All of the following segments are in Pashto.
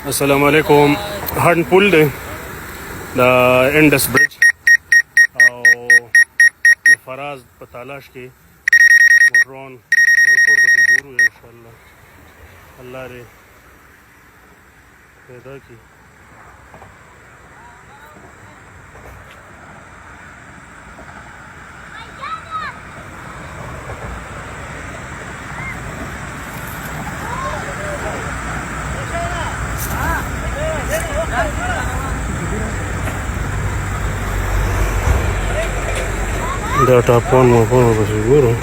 السلام علیکم. هارن پول دی د انډس برج او د فراز په تالاش کې ډرون ورکور پکې ګورو ان شاء الله الله دې پیدا کړي. دا ټاپان ماپان پسې ګورو.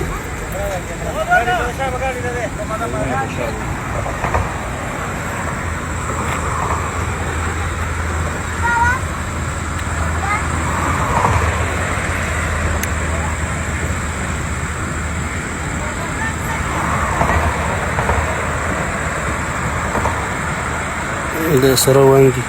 د سره وانګي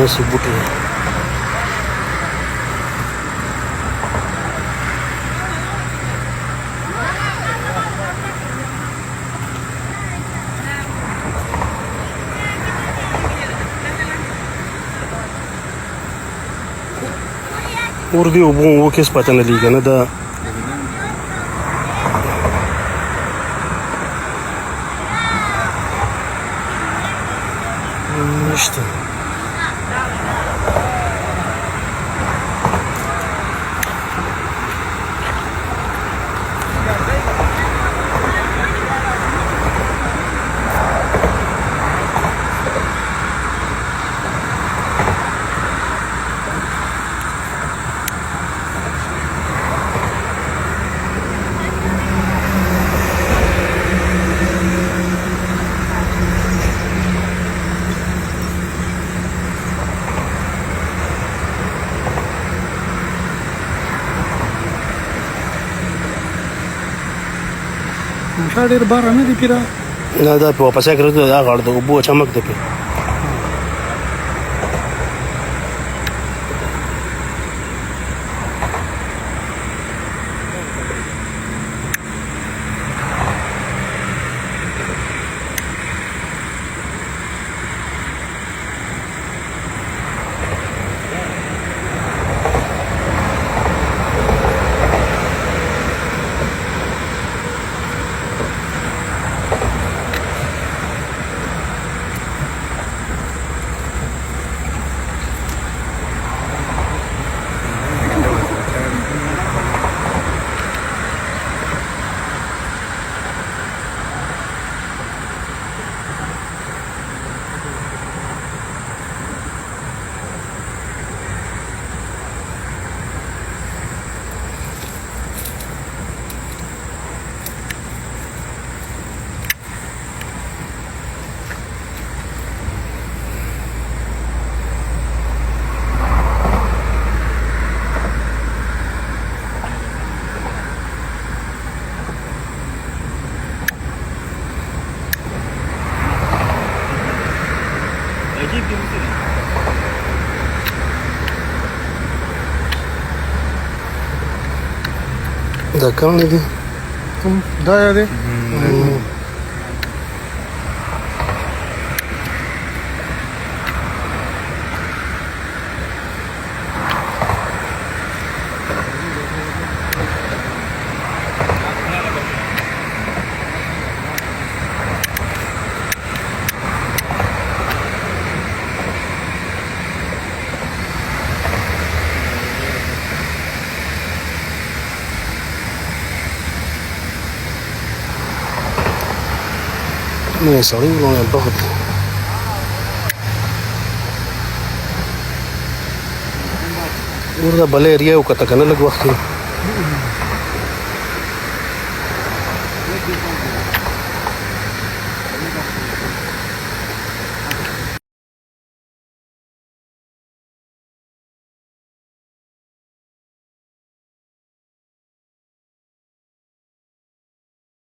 ऐसे बूटे और भी वो किस पता नहीं लगा ना दा नष्ट ډېر بار نه دی پیرا نه دا په واپس کړو دا غړ د اوبو چمک دی په دا کوم دی دا دی مين صغير ولا الضغط ورده بل ایریا وکړه کنه لږ وخت